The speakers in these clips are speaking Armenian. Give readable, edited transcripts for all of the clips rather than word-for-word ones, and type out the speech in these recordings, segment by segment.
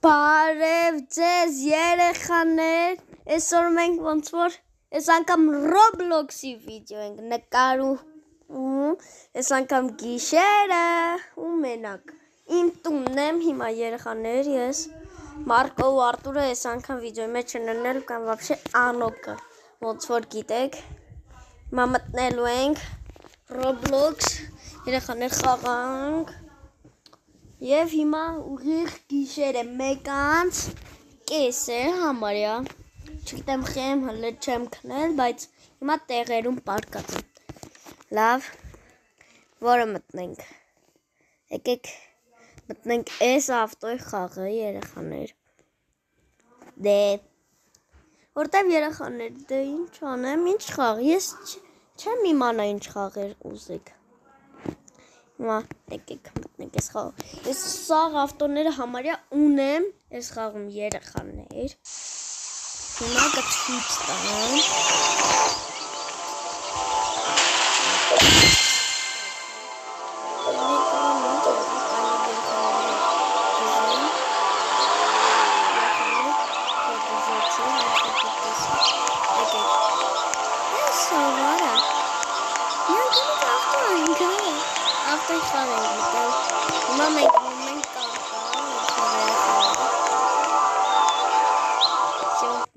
Բարև ձեզ երեխաներ, այսօր մենք ոնց որ այս անգամ Roblox-ի վիդեո ենք նկարում, այս անգամ գիշերը ու մենակ, իմ տունն եմ հիմա երեխաներ, ես Մարկո ու Արտուրը այս անգամ վիդեոյի մեջ են ընել կամ վաբշե անոկը, ոնց որ գիտեք, հիմա մտնելու ենք Roblox, երեխաներ խաղանք Եվ հիմա ուղիղ գիշեր է 1:30 է համարյա, չգիտեմ խեմ հլը չեմ քնել, բայց հիմա տեղերում պարկած եմ, լավ, որը մտնենք, եկեք մտնենք այս ավտոյի խաղը երեխաներ, դե, որտև երեխաներ, դե ինչ անեմ, ինչ խաղ, ես չեմ իմանա ինչ խաղեր ուզեք Հիմա եկեք մտնենք այս խաղը, ես սաղ ավտոները համարյա ունեմ այս խաղում երեխաներ, հիմա կցույց տամ,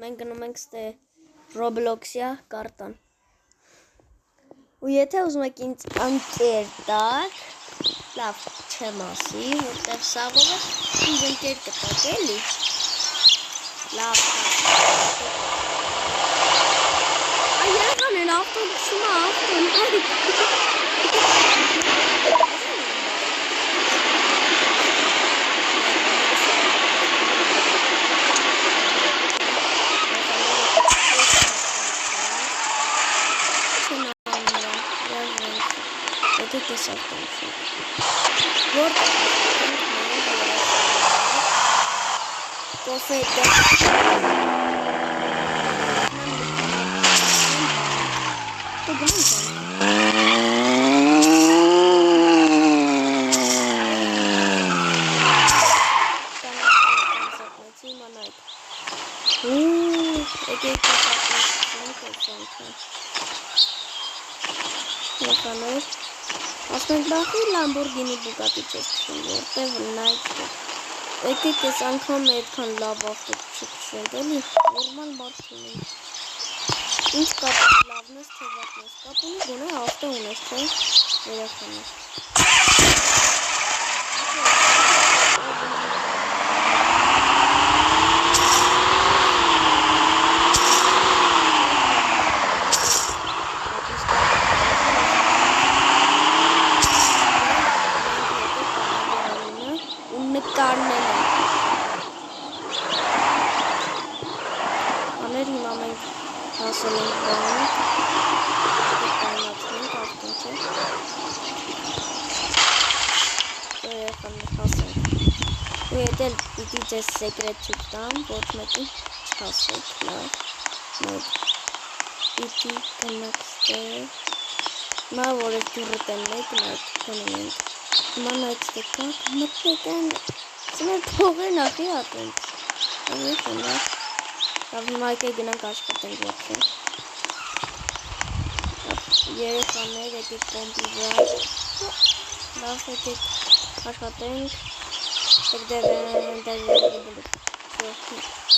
մենք գնում ենք ստե Roblox-յա կարտան ու եթե ուզում եք ինձ ընկեր տակ, լավ չեմ ասի, որտև սաղովը ինձ ընկեր կտակ էլի, լավ այ երեխաներ ավտոն քշում է ավտոն This Ասենք բախի Lamborghini Bugatti չեսքշում, որտև նայք եկեք ես անգամ այդքան լավ ավտո չքշենք, էլի նորմալ մարդ ունենք, ինչ կապ լավն ես, թե վատն ես, կապ ունի գոնե ավտո ունես, թե երեխաներ Աներ հիմա մենք հասել ենք բանը, կայնացնենք ավտոն չէ, երեխաներ հասենք, ու եթե պիտի ձեզ սեկրետ չտամ, ոչ մեկի չհասեք, լավ, մեկ, պիտի կնակ ստեղ, նա որ ես դուրը տեննեք, նայք կնում ենք, հիմա նայք ստեկակ, մտնեք են, սմեր փողեր նախի հատենք, երեխաներ, Լավ հիմա եկեք գնանք աշխատենք յոքեն Երեխաներ եկեք կոմպի վրա Լավ եկեք աշխատենք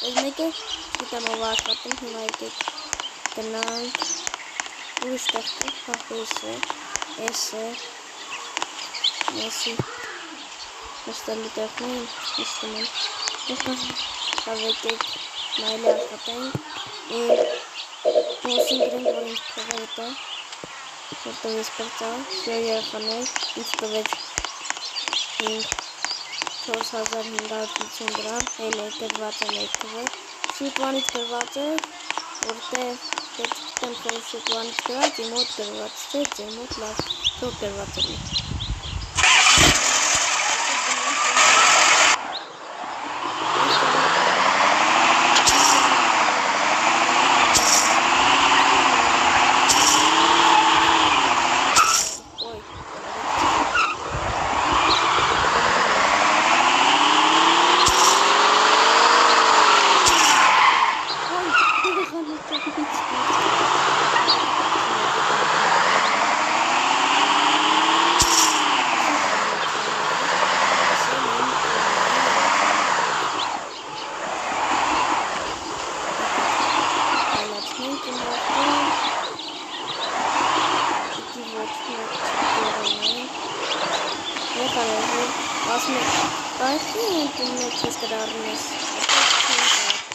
Ես մեկը գիտեմ ով աշխատենք հիմա եկեք գնանք ուրիշ տեղք հախույս է ես է մեսի նստելու տեղն է նստում եմ Լավ եկեք Նայլի աշխատենք, նոսին գրենք, որ ինձ փողերը տա, որտով ես պրծա, սյո երեխաներ, ինձ տվեց 4550 գրամ, էլ է գրված է մեկ թվը, շուտվանից գրված է, որտև դետ կտեմ խորի շուտվանից գրած, իմ հոտ գրված չէ, ձեր մոտ լավ, թող գրված է մի։ ինտերնետ չես կդառնես։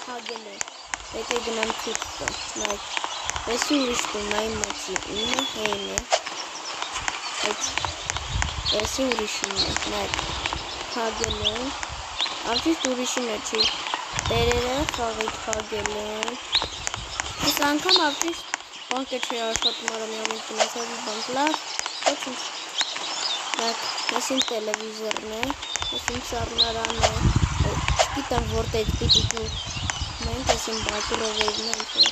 Հագել է։ Եկե գնամ թույլ տամ։ Նայեք։ Էսի ուրիշ տունն այն մոծի ինը հեն է։ Էսի ուրիշին է։ Նայեք։ Հագել են։ Արդյոք ուրիշին է չի։ Տերերը խաղիկ հագել են։ Ես անգամ արդյոք բանկը չի աշխատում արամյամին կնասարի բանք լավ։ Ոչինչ։ Նայեք։ Էսին տելևիզորն է։ Էսին սառնարան է։ Չգիտեմ որտեղ պիտի դու մենք էսին մայկրովեյվն է ինքնը։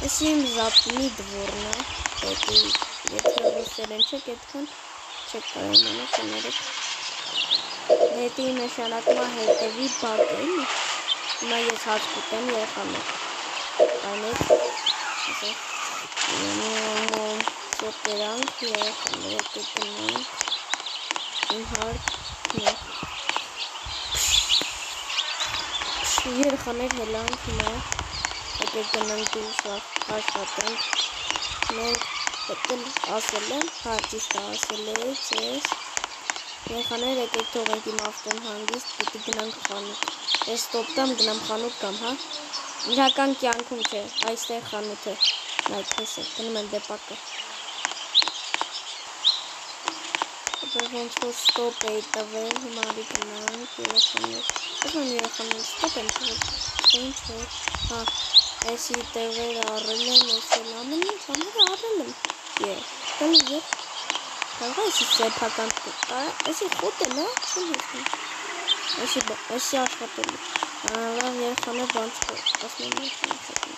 Էսին զապնի դվորն է։ Պետի եթե ռուսերեն չեք այդքան չեք կարող մենակ կներեք։ Հետի նշանակում է հետևի բակ էլի։ Հիմա ես հաց կուտեմ երեխաներ։ Այնեք սոտերանք երեխաներ եկեք գնանք։ Իմ հարկ երեխաներ հելանք հիմա եկեք գնանք դուրս աշխատենք։ Մենք հետել ասել եմ, ճիշտ ասել է ձեզ։ Երեխաներ եկեք թողենք իմ ավտոն հանգիստ, պիտի գնանք խանութ։ Ես ստոպ տամ գնամ խանութ կամ, հա։ Իրական կյանքում չէ, այստեղ խանութը։ Նայեք, տեսեք, գնում եմ դեպակը։ Ոնց որ ստոպ էի տվել, հիմա արի գնանք երեխաներ։ Ասում երեխաներ ստոպ եմ տվել, ինչ որ, հա, էսի տեղերը առել եմ, էսել ամեն ինչ ամերը առել եմ։ Գալի եվ կարող էսի սեպական էսի խոտել է, չեմ հեսնում։ Էսի աշխատել է։ Լավ երեխաներ բան չկոր, ասում եմ երեխաներ։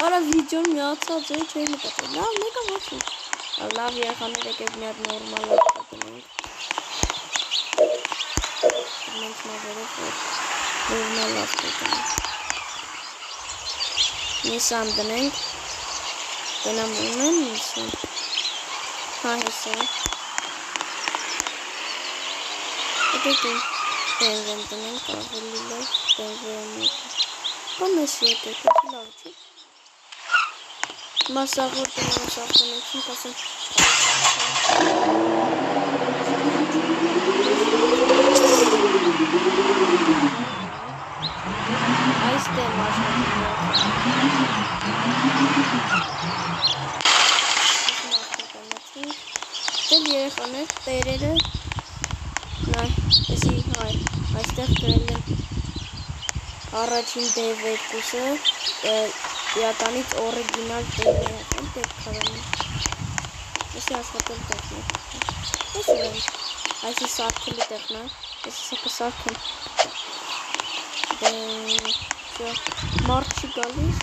Արա վիդյոն միացած է, չէի նկատել, լավ մեկը ոչինչ։ Լավ երեխաներ եկեք մի հատ նորմալ աշխատենք։ Մենք մազերով որ նորմալ աշխատենք։ Նիսան դնենք, դնամ ունեն նիսան։ Հա հեսա։ Եկեք բենվեն դնենք, ավելի լավ բենվեն եկեք։ Կամ ես եկեք, եկեք լավ չի։ Մասաղոր տնանց ախտոնենք, չենք ասեմ։ Այստեղ աշխատում Դել երեխաներ տերերը նայ, էսի հայ, այստեղ գրել են առաջին դեվեկուսը իրականից օրիգինալ տերերը են տեր կարանում էսի աշխատել տեղն է ես ուրեն այսի սարքելի տեղն է էսի սակը սարքեմ մարդ չի գալիս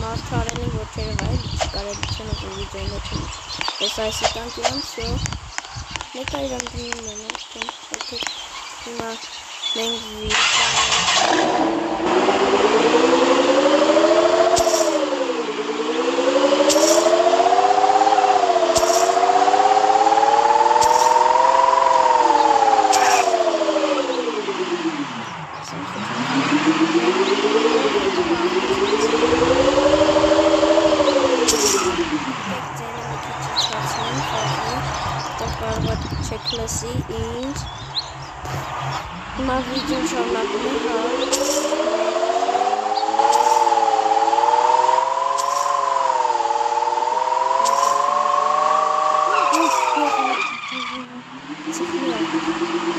մարդ արել են որ չերև այլ կարելիցյանը որ վիդեոն ոչին ես այսի տանք իրան սյո մեկա իրան դնում են հիմա մենք Չեքլասի ինձ հիմա վիդեոն շարունակում է հա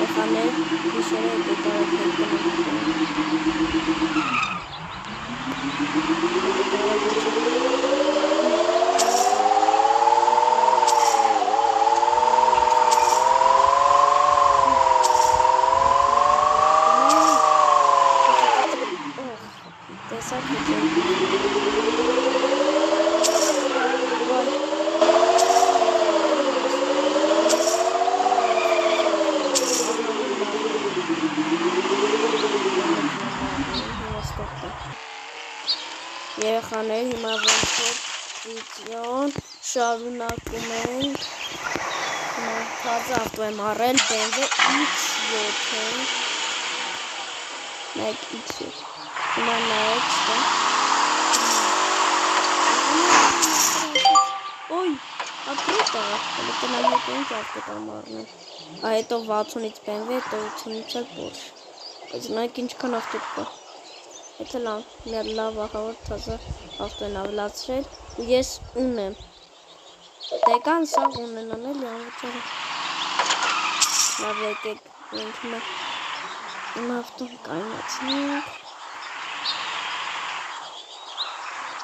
Եխաներ գիշերը եկեք տարածել Երեխաներ հիմա ոնց որ վիդեոն շարունակում ենք հիմա թազը ավտո եմ առել BMW X7 նայեք X7 հիմա նայեք Ոյ ապրետ է տնամ հետ ինչ ավտո կամ առնել հետո 60-ից BMW հետո 80-ից էլ Porsche Բայց նայեք ինչքան ավտո կա։ Եթե լավ ահավոր թազա ավտո են ավելացրել ու ես ունեմ։ Դե կան սա ունենան էլի անվճարը։ Լավ եկեք մենք հիմա իմ ավտոն կայնացնենք։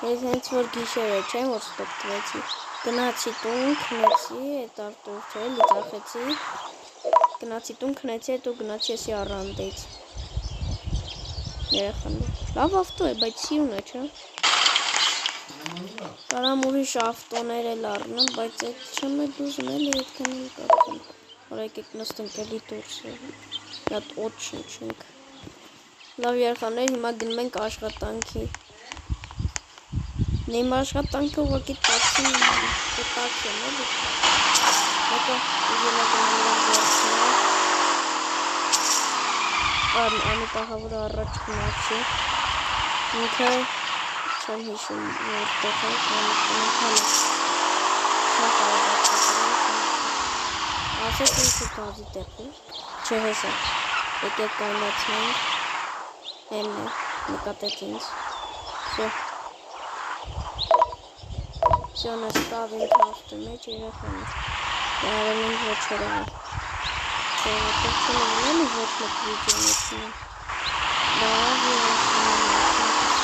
Ես հենց որ գիշերը չեմ որ ստոպ տվեցի։ Գնացի տուն, քնեցի, այդ արտուր չէ, էլի ծախեցի։ Գնացի տուն, քնեցի, հետո գնացի եսի առանդեց։ Երեխան։ Լավ ավտո է, բայց սիրուն է, չէ։ Կարամ ուրիշ ավտոներ էլ առնեմ, բայց այդ չեմ էլ ուզում էլի այդքան էլ կապեմ։ Որ եկեք նստենք էլի դուրս։ Շատ օդ շնչենք։ Լավ երեխաներ, հիմա գնում ենք աշխատանքի։ Իմ աշխատանքը ուղղակի տաքսի եմ, էլի։ Հետո ուզում եք Անիտ ահավորը առաջ գնացի։ Ինքը չեմ հիշում որտեղ է, ասեք ինքը գազի տեղում, չէ հեսա, եկեք կայնացնենք, հեմն է, նկատեք ինձ, Սյոնը ստավ ինքը ավտո մեջ երեխան է, դարել ինք ոչ հրեղ է, չէ որտեղ չնեմ էլի ոչ մեկ վիդեո մեջնում, լավ երեխան է,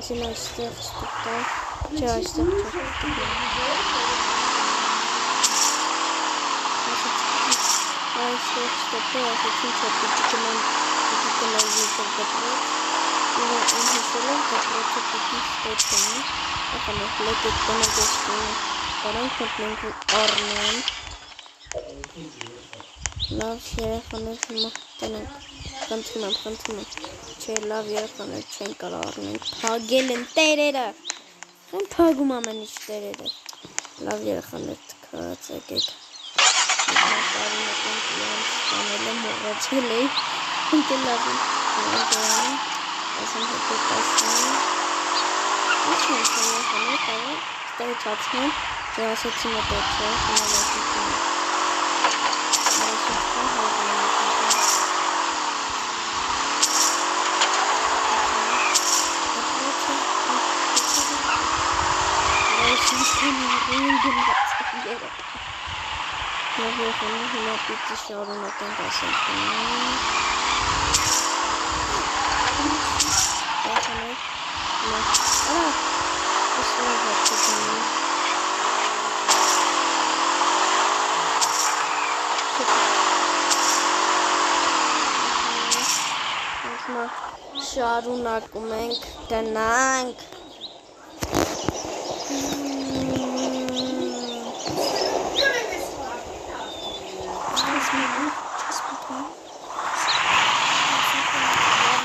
ասին այստեղ ստուպտալ, չէ այստեղ չէ այստեղ ստուպտալ, ասեցին չէ պիտի կնան եկել դպրոց, ինը հիշել եմ դպրոցը պիտի ստեյքանի, ախան լեկեք տնենք էստունը, կարանք մտնենք առնեն, լավ երեխաներ հիմա տնենք, խնդրում եմ, չէ լավ երեխաներ չեն կարող առնենք, փագել են տերերը, են փագում ամեն ինչ տերերը, լավ երեխաներ թքած եկեք, ստանել եմ մողացել էի, ընկել լավ եմ, ասեմ հետո կասնեմ, ինչ եմ երեխաներ կարող, ստեղի չացնեմ, չէ ասեցի մոտը չէ, խնալատություն Լավ երեխաներ, հիմա պիտի շարունակենք ասենք երեխաներ, շարունակում ենք գնանք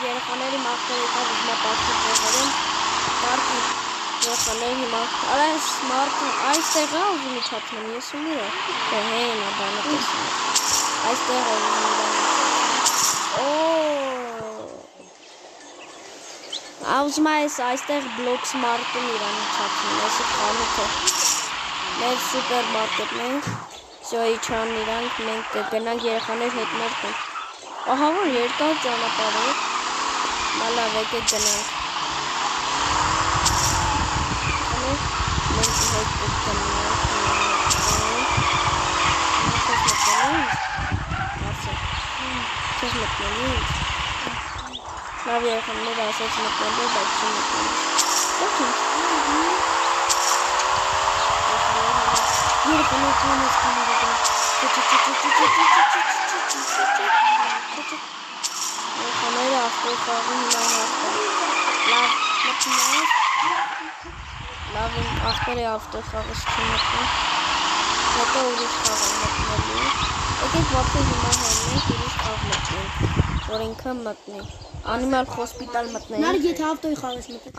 երեխաների մաղթերի կավ ուզմա պարտիկ եղերում պարտիկ երեխաների հիմա արայս մարդը այստեղ է ուզում իչացնեմ ես ու միրը թե հեն է բանը տեսնում այստեղ է ուզում ուզում այս այստեղ բլոքս մարդում իրան իչացնում ես խանութը մեր սուպերմարկետն ենք Սյո իչան իրանք մենք կգնանք երեխաներ հետ մերկում ահա որ երկար ճանապարհ է Լավ եկեք գնանք մենք հետ կգնանք Լավ երեխաներ ասեց մտնելու բայց չմտնելու Երեխաները ավտոյ խաղում հիմա հաղթան Լավ մտնես Լավ աղբերը ավտոյ խաղս չմտնեն Հետո ուրիշ խաղ են մտնելու Եկեք վապտը հիմա հեննենք ուրիշ խաղ մտնենք Որ ինքը մտնենք Animal Hospital մտնենք։ Նարեկ եթե ավտոյի խաղես մտեք։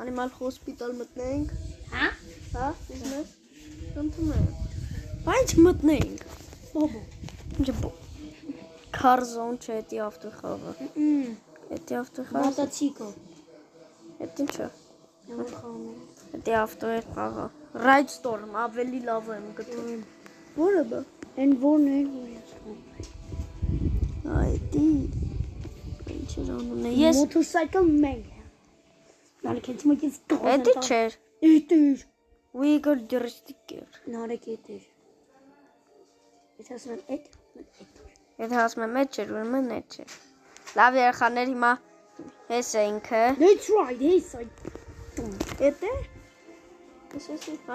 Animal Hospital մտնենք։ Հա։ Հա, իզնես։ Ընդունել։ Բայց մտնենք։ Բոբո։ Ինչ Car zone չէ, էտի ավտոյի խաղը։ Էտի ավտոյի խաղը։ Մոտոցիկլ։ Էտ ինչ է։ Ямар խաղը։ Էտի ավտոյի խաղը։ Ride Storm ավելի լավ եմ գտնում։ Որը բա։ Են որն է որ ես խաղում։ Այդի։ Ինչ էր անունը։ Ես Motorcycle Man։ Նարեկ հենց մեկից գոհ։ Էդի չէր։ Էդի։ Wiggle Sticker։ Նարեկ էդի։ Եթե ասում եմ էդ, էդ։ Եթե ասում եմ էդ չէր, ուրեմն էդ չէ։ Լավ երեխաներ հիմա հես է ինքը։ That's right, հես այ։ Էդ է։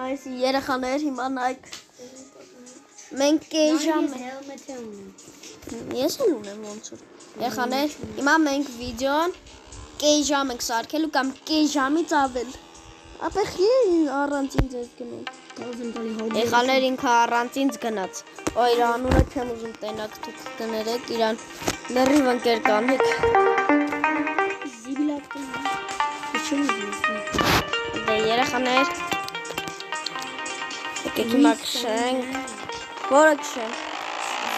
Այս երեխաներ հիմա նայք։ Մենք կեժամ helmet ունեմ։ Ես էլ ունեմ ոնց որ։ Երեխաներ, հիմա մենք վիդեոն կեժամ ենք սարքելու կամ կեժամից ավել։ Ապա առանց ինձ ես գնում։ Երեխաներ ինքը առանց ինձ գնաց։ Օ իր անունը չեմ ուզում տենակ դուք կներեք իրան լրիվ ընկեր կանեք։ Զիբիլակտն։ Ինչու՞ Դե երեխաներ եկեք հիմա քշենք։ Որը քշենք։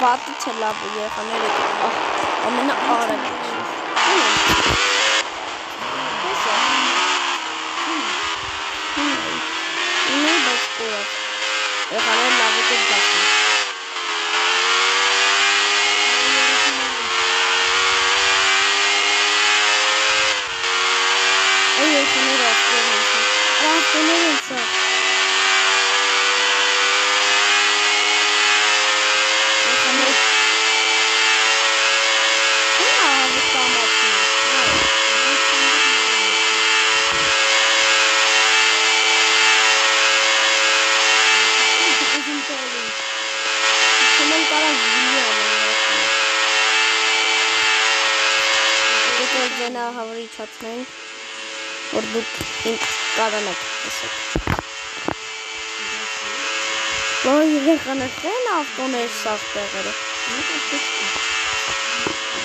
Վատը չէ լավ երեխաներ եկեք ամենաարագ քշենք։ Երեխաներ լավ եկեք գացին։ Այ երեխաներ ավտոներ են սա։ Ավտոներ են սա։ Երեխաներ։ Հիմա ավտոմատն է։ Ձենա հավրիչացնենք, որ դուք ինձ կարանեք տեսեք։ Որ երեխաներ խեն ավտոներ սաղ տեղերը։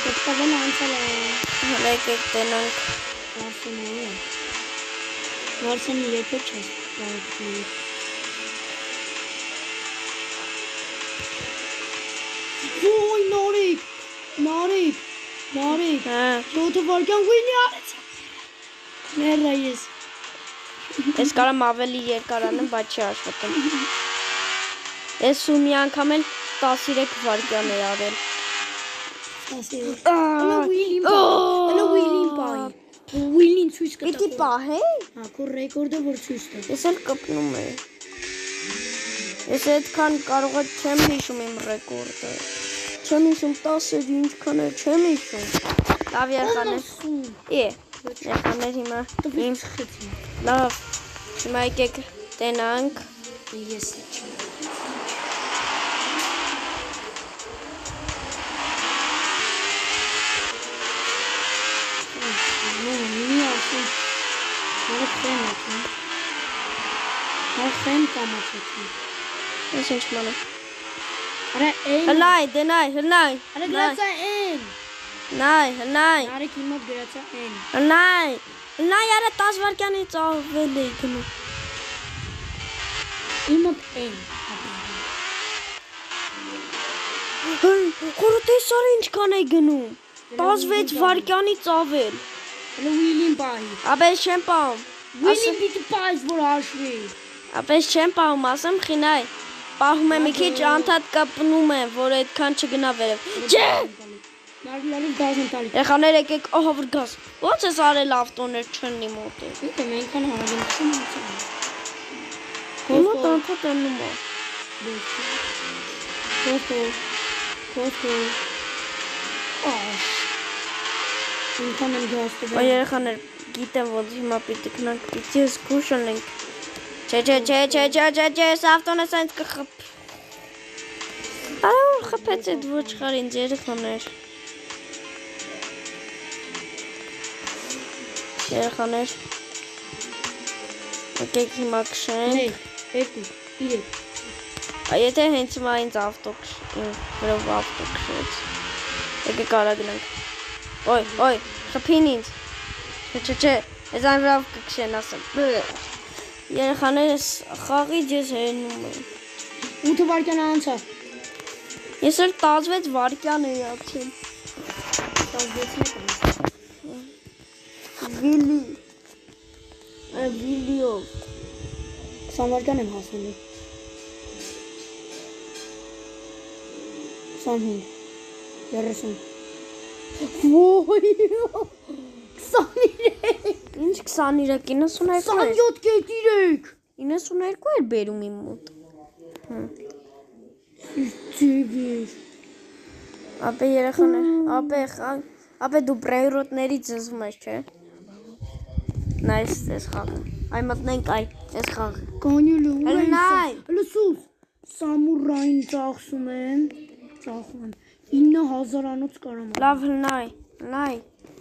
Պետքավեն անցալ է։ Հələ եկեք տենանք։ Վարսենի եթե չէ։ Ոյ նորիկ։ Նարեկ, շոթը վարկյան գույնի արեց։ Ներրա ես։ Ես կարամ ավելի երկար անեմ, բայց չի աշխատում։ Ես ու մի անգամ էլ 13 վարկյան է արել։ Հələ Ուիլին պահի։ Ուիլին ցույց կտա։ Պիտի պահե։ Հա, քո ռեկորդը որ ցույց տա։ Ես էլ կպնում եմ։ Ես այդքան կարող չեմ հիշում իմ ռեկորդը։ Չեմ հիշում 10-ը ինչքան է, չեմ հիշում։ Լավ երեխաներ։ Երեխաներ հիմա իմ խեցի։ լավ։ Հիմա եկեք տենանք։ Ես չեմ։ Մի ասում։ Հորխեն կամացեցի։ Ես ինչ մանեմ։ Արա էն։ Հնայ, դենայ։ Արա գրացա էն։ Հնայ։ Նարեկ իմ մոտ գրացա էն։ Հնայ, արա 10 վարքյանից ավել էի գնում։ Իմ մոտ էն։ Խորոտես արը ինչքան է գնում։ 16 վարքյանից ավել։ Հələ Ուիլին պահի։ Ապես չեմ պահում։ Ուիլին պիտի պահես, որ հաշվի։ Ապես չեմ պահում, ասեմ խինայ։ Պահում եմ մի քիչ անդադ կապնում եմ, որ այդքան չգնա վերև։ Չէ։ Նարդիլալի գազ են տալի։ Երեխաներ եկեք, ահա որ գազ։ Ո՞նց ես արել ավտոներ չնի մոտը։ Գիտեմ, այնքան հարաբերություն ունեցել։ Մոտ անդադ անում է։ Կոստո։ Այնքան եմ գազ տվել։ Այ երեխաներ, գիտեմ ոնց հիմա պիտի գնանք, պիտի ես գուշ ունենք։ Չէ, ես ավտոնես այնց կխփ։ Արա որ խփեց այդ ոչխար ինձ երեխաներ։ Երեխաներ։ Եկեք հիմա քշենք։ 2, 3։ Եթե հենց հիմա ինձ ավտո քշեց։ Եկեք արա գնանք։ Ոյ, խփին ինձ։ Չէ, ես անրավ կքշեն ասեմ։ Երեխաները խաղից ես հենում եմ։ 8 վայրկյան անցա։ Ես էլ 16 վայրկյան էի ապրել։ 16 Վիլիով։ 20 վայրկյան եմ հասնում։ 25 30 Ոյ 23 Ինչ 23, 92 էր։ 27.3 92 էր բերում իմ մոտ։ Ձևեր Ապե երեխաներ, ապե դու բրեյրոտներից զզվում ես, չէ։ Նայս ես խաղը։ Այ մտնենք այ, ես խաղը։ Կանյոլը Հələ նայ։ Լսուս Սամուրային ծախսում եմ 9000 անոց կարամ Լավ հլնայ, նայ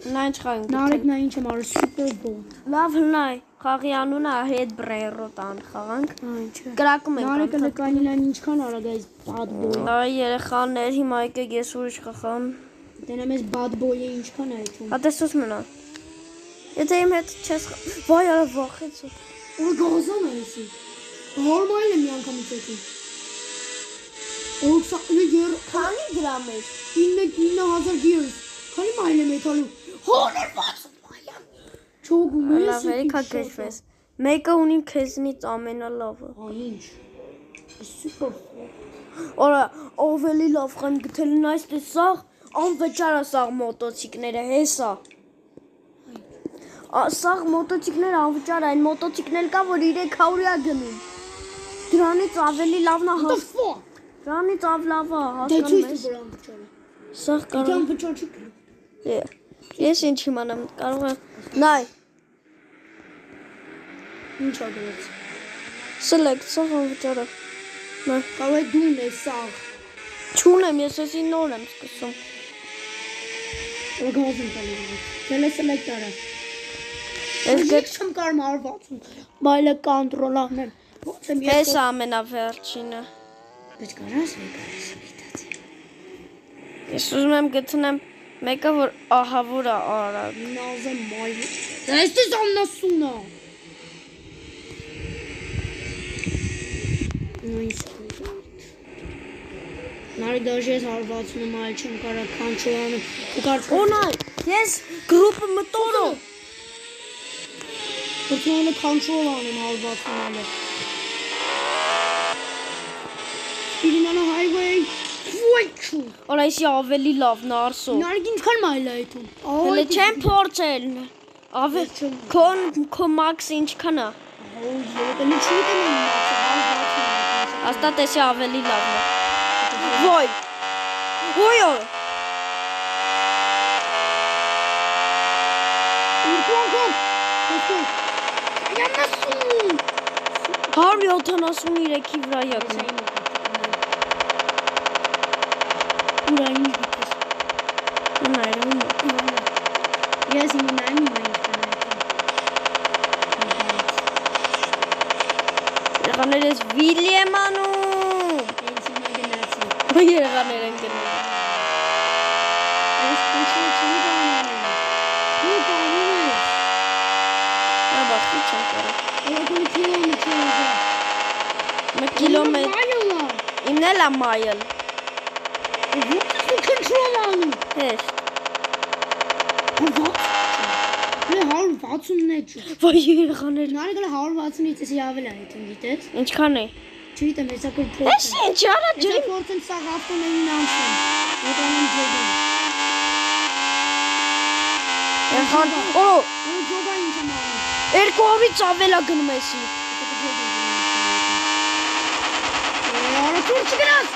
ինչ խաղ եմ Նարեկ նա ինչ եմ արել սուպեր բոլ Լավ հլնայ, խաղի անունը հետ բրեյրոտան խաղանք։ Ինչը Կրակում ենք Նարեկը լկանինան ինչքան արագ այս bad boy Այ երեխաներ, հիմա եկեք ես ուրիշ խաղամ։ Դենամ այս bad boy-ը ինչքան է այդում Հատեսուս մնա։ Եթե իմ հետ չես Վայ արա վախեցու։ Ու գազան է էսի Նորմալ է մի անգամից եկին Քանի դրամ էր։ 9000 գիրս Քանի մայլ եմ եթալու 160 մայլան Չոգում ես Լավ երիքա գեշվես։ Մեկը ունի քեզնից ամենալավը։ Ինչ Սուպեր Օրա, ավելի լավ խեմ գտել են այս տեսաղ, անվճար է սաղ մոտոցիկները, հեսա։ Սաղ մոտոցիկները անվճար են, մոտոցիկներ կա, որ 300-ա գնում։ Դրանից ավելի լավն է What the fuck Դրանից լավը Դե հասկանում ցույց ես։ տուր անվճարը Սաղ կարող Դե անվճար չի կլու Ես ինչ իմանամ, կարող եմ, նայ, Ինչ ագրեց սելեկտ, սաղ անվճարը։ Նայ, Կարող է դուն է սաղ չունեմ, ես եսի նոր եմ սկսում։ Ռգոզ եմ տալի Դելը սելեկտ արա Ես Ես չեմ կարում 160 Բայլը կանտրոլ անեմ Ոնց եմ ես Հեսա ամենավերջինը։ Բայց կարաս վետացի Ես ուզում եմ գտնեմ մեկը, որ ահավոր է արագ։ Նազը մայլ Այս դες ամնասունա Նարի դաժ ես 160-ում այլ չեմ կարա կանչոլ անեմ Օնայ, ես գրուպը մտորո։ Որտեղ կանչոլ անեմ 160-ը Իրինանա highway Ոյչու Օրա եսի ավելի լավն արսո։ Նարիք ինչքան մայլ է այդում Հələ չեմ փորձել։ Քո մաքս ինչքան է։ Ելեկը չի դեմ Հաստատ եսի ավելի լավն է։ Ոյ։ Ոյո։ Յանասուն 173-ի վրա եկնում։ Ուրա ինչ գիտես Նայրում է։ Ես իմ նայում եմ ինչքան Երեխաներ ես վիլի եմ անում։ Հենց հիմա գնացի Երեխաներ են գնում։ Այս քիչի չի դառնում Ու դառնում ես Աբա քիչ եմ կարող։ Եկել կիլոմետր Մի կիլոմետր։ Մայլա Իմն էլ է մայլ։ Ո՞նց է քնչում անում Հեշտ։ 160-ն է ջու Վայ երեխաներ։ Նարեկը 160-ից էսի ավել է հետում գիտես Ինչքան է։ Չգիտեմ հեսա կոր Էս փորձ ինչ արա Հեսա ջրի։ փորձ եմ սաղ ավտոներին անցնեմ Ոտանեմ ջոգում Երեխան, օ, Ու ջոգա ինչ եմ անում 200-ից ավել է գնում եսի։ Արա թուր չգնաս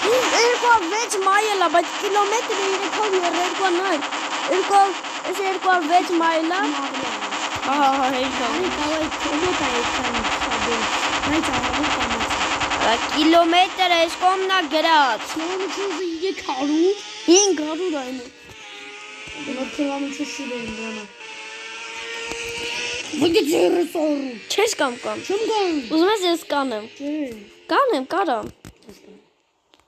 206 մայլ է, բայց կիլոմետրը 332 նայ։ 206 մայլ է։ Ահա, հեյքա։ Անի կավայ չոմոտ է էքան սաբել Բայց ահավոր կամաց Կիլոմետր ես կոմնա գրած։ Կիլոմետրը 500 այն է։ Դու կիլոմետրը շուրջ եմ դրանա Ոյ ձերս օրու Չես կամ։ Չեմ գան Ուզում ես ես կանեմ։ Չէ Կանեմ, կարամ։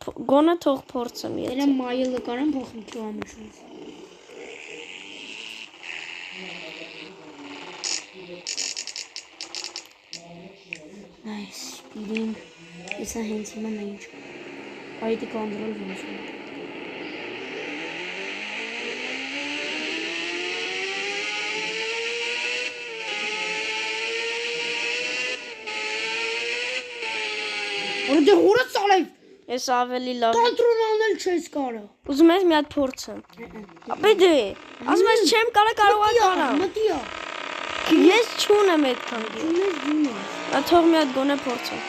Գոնը թող փորձեմ եթե։ Elə mayılı qaran baxım ki almışız. Nice. Bileyim. İnsan hensime neymiş. Haydi kandırıl bunu. Orada hora sağlayıp. Ես ավելի լավ։ Կոնտրոլ անել չես կարող։ Ուզում ես մի հատ փորձեմ։ Ապա դե, ասում ես չեմ կարող անամ։ Մտիա։ Ես չունեմ այդքան։ Ունես դինը։ Ա թող մի հատ գոնե փորձեմ։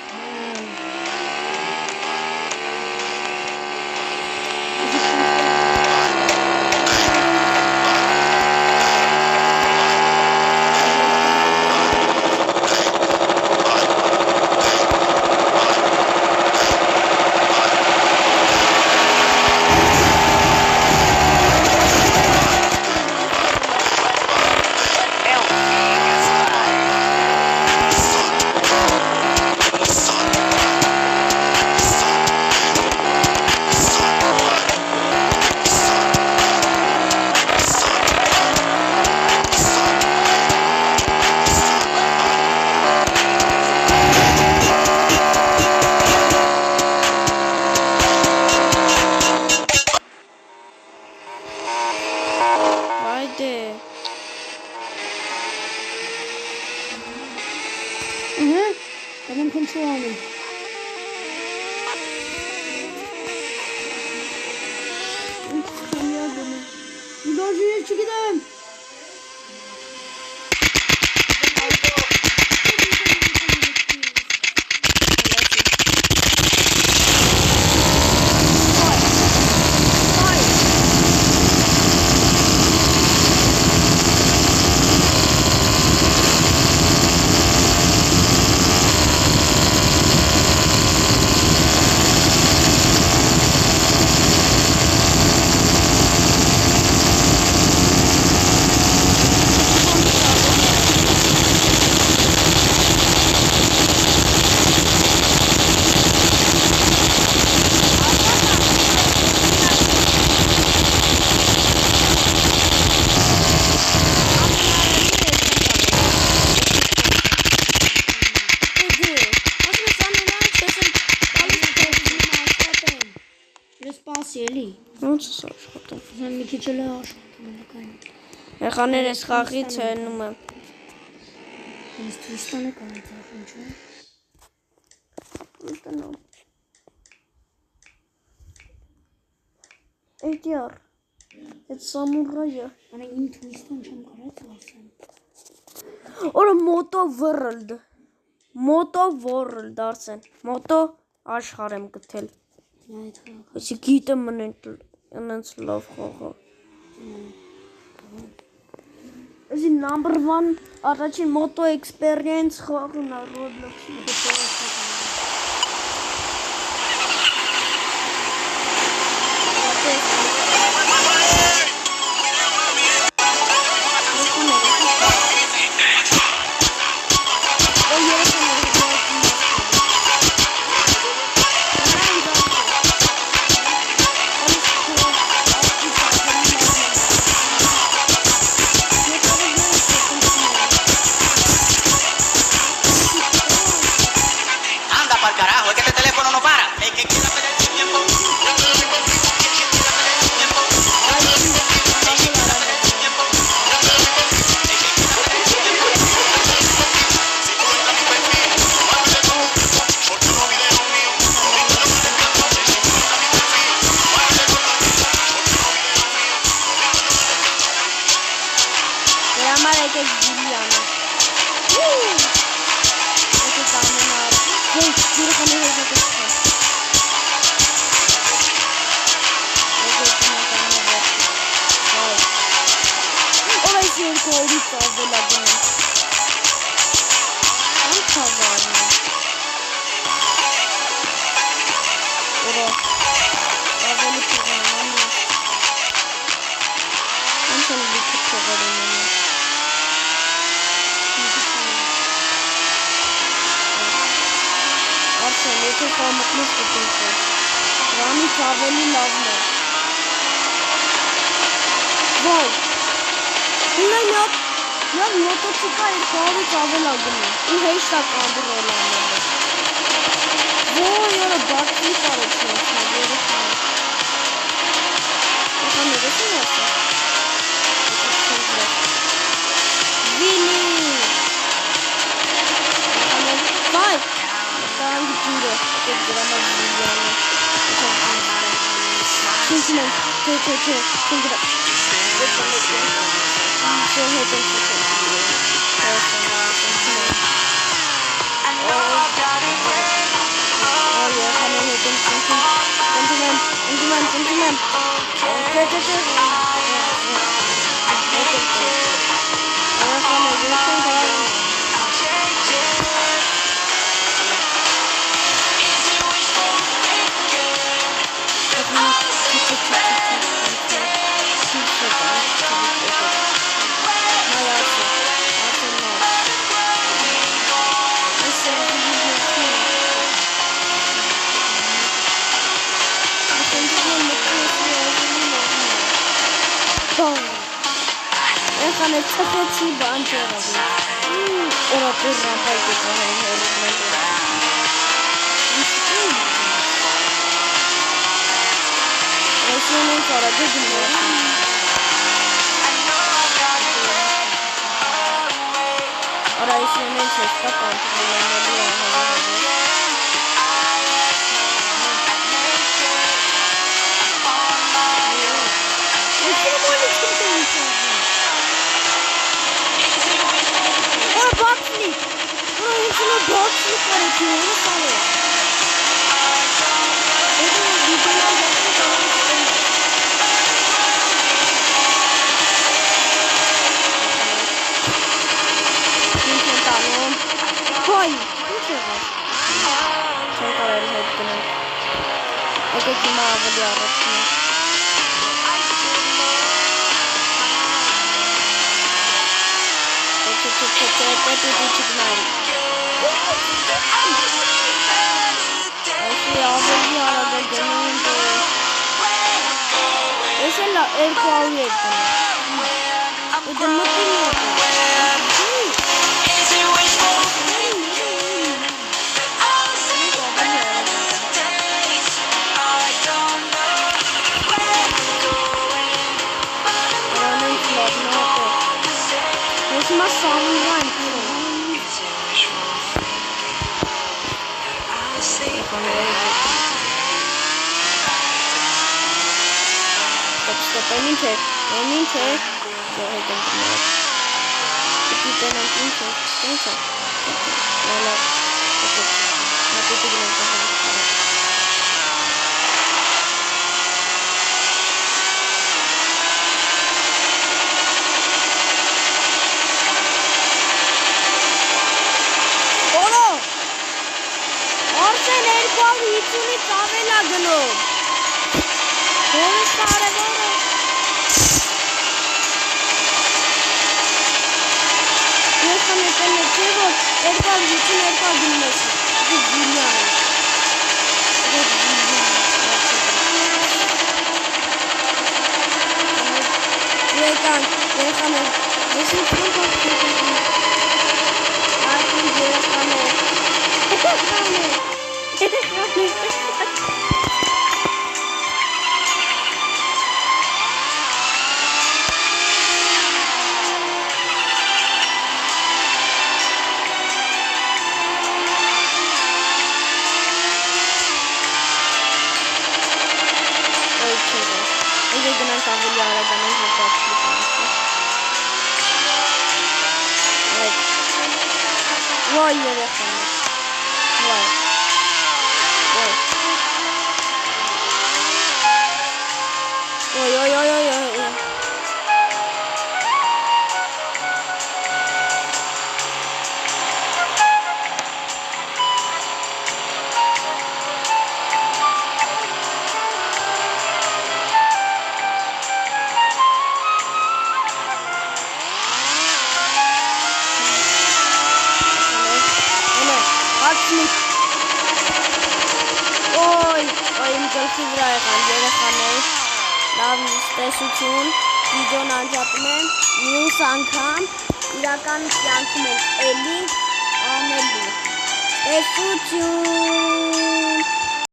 Benim kontrolüm. Müdahale çıkıdım. Ոնց է աշխատում։ Զան մի քիչ էլ է աշխատում անկայն։ Եղաներ ես խաղից հենում եմ։ Ինձ Թրիստանը կանեց ինչու։ Ուտանամ։ Էդյար։ Այդ սամուրայը։ Անա իմ Թրիստան չեմ կարած ասեմ։ Օր Մոտո World արցեն։ Մոտո աշխարհ եմ գտել։ Εσύ գիտեմ մնենց լավ խաղա։ Էսի number 1 առաջին moto experience խաղն է Roblox-ի։ Դրանից ավելի լավն է։ Վայ։ Հիմա Եվ մոտոցիկա 200-ից ավել ագնում ու հեշտ է կանդրոլ անելը։ Ոյ, յորա բարձի կարեց նոսնա, երեխան։ Եղան երեսին յասը։ Վինի։ Վայ, կարանգի ջուրը, ետև գրամար վիլյանը։ Չինքնեմ, չէ, չինքնեմ։ Շոհ հետ եմ չկեմ։ Եղան է ծխեցի բան չեղավ։ Օրա պոր ռամպայք է կողային հորիքներ։ Այսին են կարագը գնար։ Արա այսին են չեստա կանտրոլանալի ահավահավը։ Այսին մոլի չկտը ինչան։ Boxlik. Bunun içine boxlik var ekliyoruz sana. Koy. Sen kararı hepsini. Öteki mağazalı arasını. Esa es la abierta. Stop, I need to. Go ahead and come out. If you don't have interest, don't say. No. Okay. Not to begin with the whole. Olo! Orsen erkal hiçuni çavela gno. Konuş tare var. Erkal için erkal bilmesi. Bu dünya. Yekan. Yesin çok korkuyorum. Artık yekan. Vay yerekanlar. Vay. իմ գլխի վրա եղան երեխաներ, լավ տեսություն, վիդեոն անջատում եմ, մյուս անգամ իրական կյանքում ենք էլի անելու, տեսություն։